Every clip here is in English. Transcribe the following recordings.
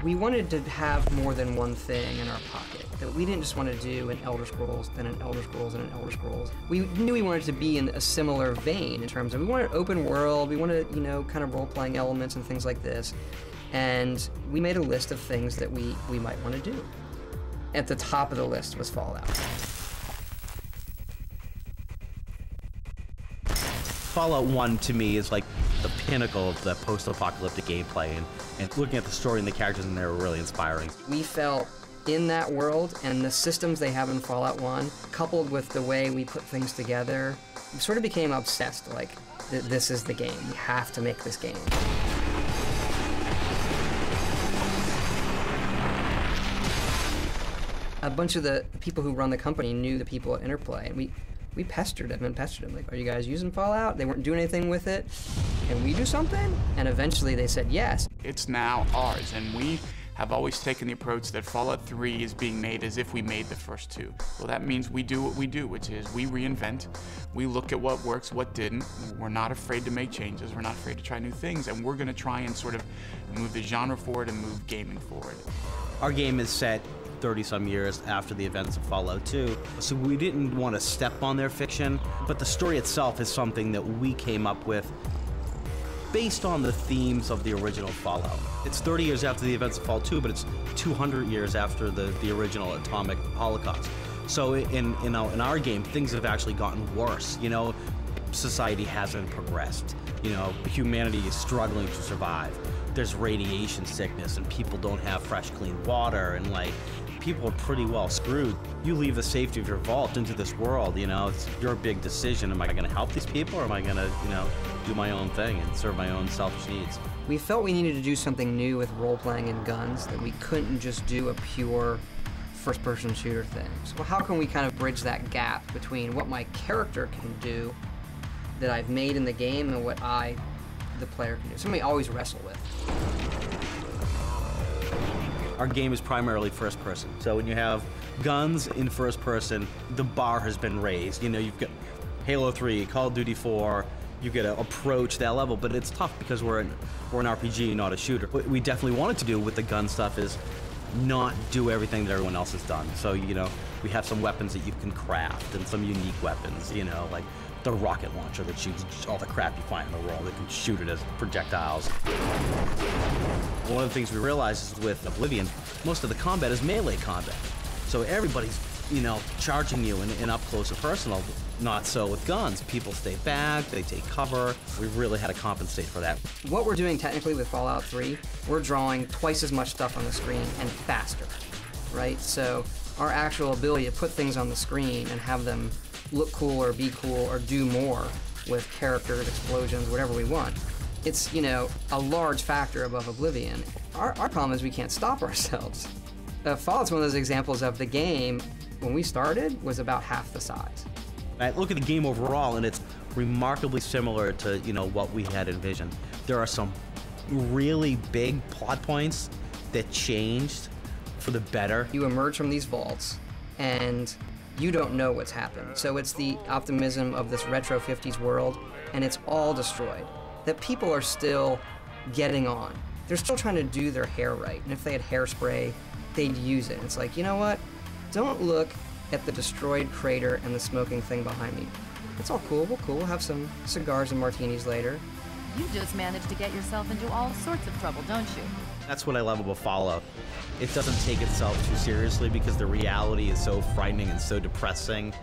We wanted to have more than one thing in our pocket. That we didn't just want to do an Elder Scrolls, then an Elder Scrolls, and an Elder Scrolls. We knew we wanted to be in a similar vein in terms of we wanted open world, we wanted, you know, kind of role-playing elements and things like this. And we made a list of things that we might want to do. At the top of the list was Fallout. Fallout 1 to me is like the pinnacle of the post-apocalyptic gameplay, and looking at the story and the characters in there were really inspiring. We felt in that world and the systems they have in Fallout 1, coupled with the way we put things together, we sort of became obsessed, like, this is the game. We have to make this game. A bunch of the people who run the company knew the people at Interplay, and we pestered them and pestered them, like, are you guys using Fallout? They weren't doing anything with it. Can we do something? And eventually they said yes. It's now ours, and we have always taken the approach that Fallout 3 is being made as if we made the first two. Well, that means we do what we do, which is we reinvent, we look at what works, what didn't. We're not afraid to make changes, we're not afraid to try new things, and we're gonna try and sort of move the genre forward and move gaming forward. Our game is set 30-some years after the events of Fallout 2, so we didn't want to step on their fiction, but the story itself is something that we came up with based on the themes of the original Fallout. It's 30 years after the events of Fallout 2, but it's 200 years after the original atomic holocaust. So in our game, things have actually gotten worse. You know, society hasn't progressed. You know, humanity is struggling to survive. There's radiation sickness, and people don't have fresh, clean water, and like, people are pretty well screwed. You leave the safety of your vault into this world, you know, it's your big decision. Am I gonna help these people, or am I gonna, you know, do my own thing and serve my own selfish needs? We felt we needed to do something new with role-playing and guns, that we couldn't just do a pure first-person shooter thing. So how can we kind of bridge that gap between what my character can do that I've made in the game and what I, the player, can do? Something we always wrestle with. Our game is primarily first person. So when you have guns in first person, the bar has been raised. You know, you've got Halo 3, Call of Duty 4, you get to approach that level, but it's tough because we're an RPG, not a shooter. What we definitely wanted to do with the gun stuff is not do everything that everyone else has done. So, you know, we have some weapons that you can craft and some unique weapons, you know, like the rocket launcher that shoots all the crap you find in the world. It can shoot it as projectiles. One of the things we realized is with Oblivion, most of the combat is melee combat. So everybody's, you know, charging you in up close and personal. Not so with guns. People stay back, they take cover. We really had to compensate for that. What we're doing technically with Fallout 3, we're drawing twice as much stuff on the screen and faster, right? So our actual ability to put things on the screen and have them look cool or be cool or do more with characters, explosions, whatever we want, it's, you know, a large factor above Oblivion. Our problem is we can't stop ourselves. Fallout's one of those examples of the game, when we started, was about half the size. I look at the game overall, and it's remarkably similar to, you know, what we had envisioned. There are some really big plot points that changed for the better. You emerge from these vaults, and you don't know what's happened. So it's the optimism of this retro 50s world, and it's all destroyed. That people are still getting on. They're still trying to do their hair right, and if they had hairspray, they'd use it. It's like, you know what? Don't look at the destroyed crater and the smoking thing behind me. It's all cool, we'll have some cigars and martinis later. You just managed to get yourself into all sorts of trouble, don't you? That's what I love about Fallout. It doesn't take itself too seriously because the reality is so frightening and so depressing.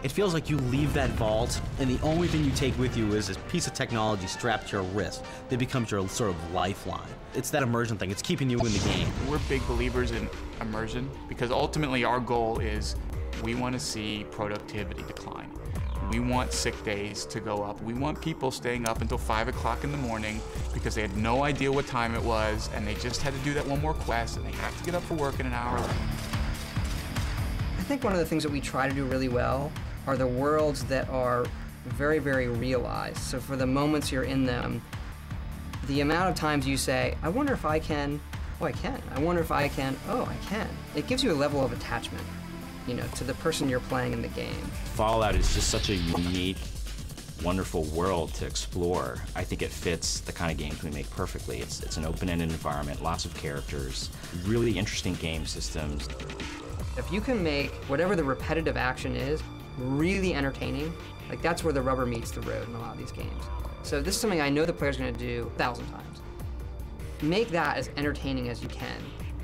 It feels like you leave that vault, and the only thing you take with you is this piece of technology strapped to your wrist that becomes your sort of lifeline. It's that immersion thing. It's keeping you in the game. We're big believers in immersion because ultimately our goal is we want to see productivity decline. We want sick days to go up. We want people staying up until 5 o'clock in the morning because they had no idea what time it was and they just had to do that one more quest and they have to get up for work in an hour. I think one of the things that we try to do really well are the worlds that are very, very realized. So for the moments you're in them, the amount of times you say, I wonder if I can, oh, I can. I wonder if I can, oh, I can. It gives you a level of attachment, you know, to the person you're playing in the game. Fallout is just such a unique wonderful world to explore. I think it fits the kind of games we make perfectly. It's an open-ended environment, lots of characters, really interesting game systems. If you can make whatever the repetitive action is really entertaining, like that's where the rubber meets the road in a lot of these games. So this is something I know the player's gonna do 1,000 times. Make that as entertaining as you can,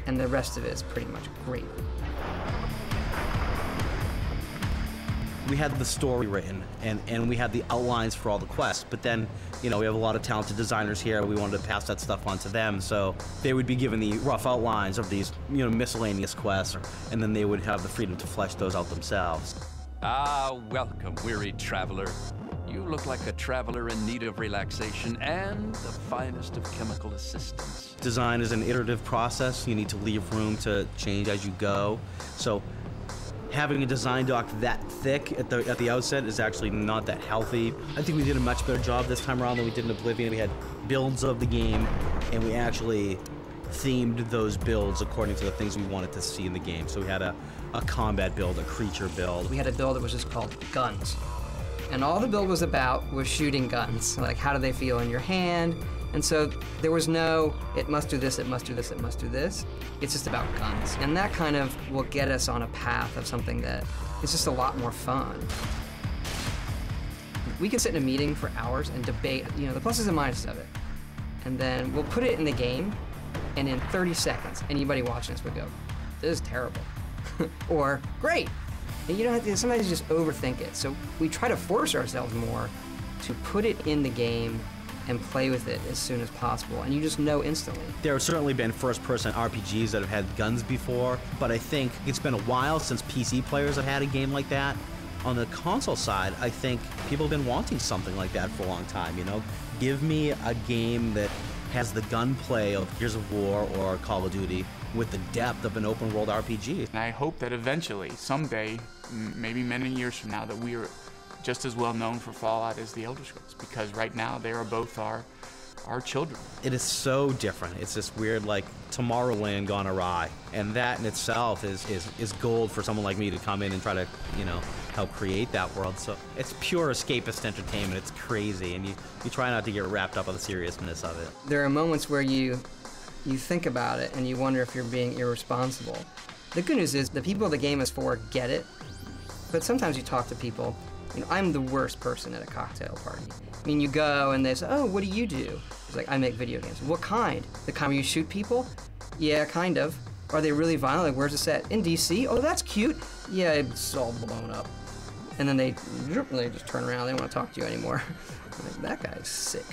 and the rest of it is pretty much great. We had the story written, and we had the outlines for all the quests, but then, you know, we have a lot of talented designers here. We wanted to pass that stuff on to them, so they would be given the rough outlines of these, you know, miscellaneous quests, and then they would have the freedom to flesh those out themselves. Ah, welcome, weary traveler. You look like a traveler in need of relaxation and the finest of chemical assistance. Design is an iterative process. You need to leave room to change as you go. So having a design doc that thick at the outset is actually not that healthy. I think we did a much better job this time around than we did in Oblivion. We had builds of the game, and we actually themed those builds according to the things we wanted to see in the game. So we had a combat build, a creature build. We had a build that was just called Guns. And all the build was about was shooting guns. Like, how do they feel in your hand? And so there was no, it must do this, it must do this, it must do this. It's just about guns. And that kind of will get us on a path of something that is just a lot more fun. We can sit in a meeting for hours and debate, you know, the pluses and minuses of it. And then we'll put it in the game, and in 30 seconds, anybody watching this would go, this is terrible. Or, great. And you don't have to, sometimes you just overthink it. So we try to force ourselves more to put it in the game and play with it as soon as possible, and you just know instantly. There have certainly been first-person RPGs that have had guns before, but I think it's been a while since PC players have had a game like that. On the console side, I think people have been wanting something like that for a long time, you know? Give me a game that has the gunplay of Gears of War or Call of Duty with the depth of an open-world RPG. And I hope that eventually, someday, maybe many years from now, that we are just as well known for Fallout as the Elder Scrolls, because right now they are both our children. It is so different. It's this weird, like, Tomorrowland gone awry, and that in itself is gold for someone like me to come in and try to, you know, help create that world. So it's pure escapist entertainment. It's crazy, and you try not to get wrapped up in the seriousness of it. There are moments where you think about it and you wonder if you're being irresponsible. The good news is the people the game is for get it, but sometimes you talk to people. You know, I'm the worst person at a cocktail party. I mean, you go and they say, oh, what do you do? It's like, I make video games. What kind? The kind where you shoot people? Yeah, kind of. Are they really violent? Like, where's the set? In DC? Oh, that's cute. Yeah, it's all blown up. And then they just turn around. They don't want to talk to you anymore. Like, that guy's sick.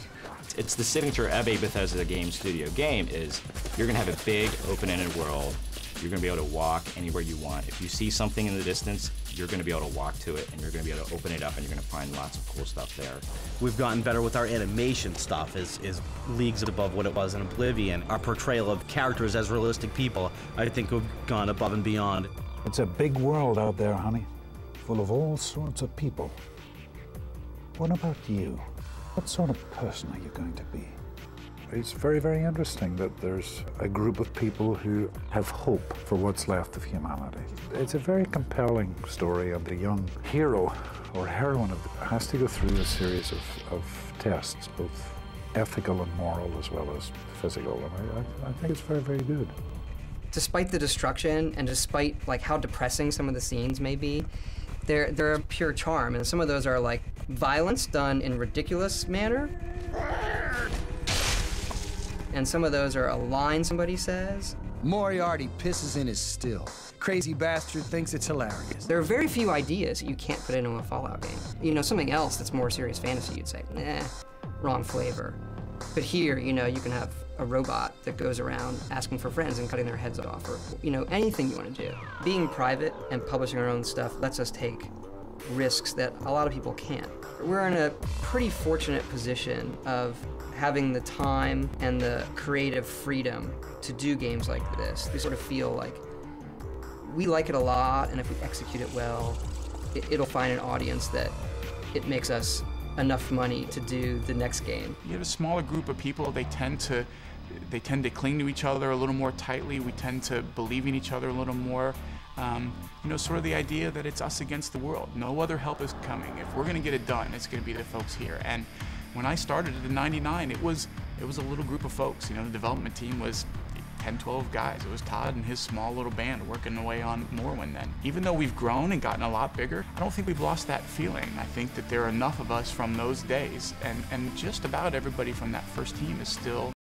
It's the signature of a Bethesda game studio game is you're going to have a big open-ended world. You're going to be able to walk anywhere you want. If you see something in the distance, you're going to be able to walk to it, and you're going to be able to open it up, and you're going to find lots of cool stuff there. We've gotten better with our animation stuff, is leagues above what it was in Oblivion. Our portrayal of characters as realistic people, I think we've gone above and beyond. It's a big world out there, honey, full of all sorts of people. What about you? What sort of person are you going to be? It's very, very interesting that there's a group of people who have hope for what's left of humanity. It's a very compelling story, and the young hero or heroine has to go through a series of tests, both ethical and moral as well as physical, and I think it's very, very good. Despite the destruction and despite like how depressing some of the scenes may be, they're a pure charm, and some of those are like violence done in ridiculous manner. And some of those are a line somebody says. Moriarty pisses in his still. Crazy bastard thinks it's hilarious. There are very few ideas that you can't put into a Fallout game. You know, something else that's more serious fantasy, you'd say, nah, wrong flavor. But here, you know, you can have a robot that goes around asking for friends and cutting their heads off, or, you know, anything you want to do. Being private and publishing our own stuff lets us take risks that a lot of people can't. We're in a pretty fortunate position of having the time and the creative freedom to do games like this. We sort of feel like we like it a lot, and if we execute it well, it'll find an audience that it makes us enough money to do the next game. You have a smaller group of people, they tend to cling to each other a little more tightly. We tend to believe in each other a little more. you know, sort of the idea that it's us against the world. No other help is coming. If we're going to get it done, it's going to be the folks here. And when I started in '99, it was a little group of folks. You know, the development team was 10, 12 guys. It was Todd and his small little band working away on Morrowind then. Even though we've grown and gotten a lot bigger, I don't think we've lost that feeling. I think that there are enough of us from those days, and just about everybody from that first team is still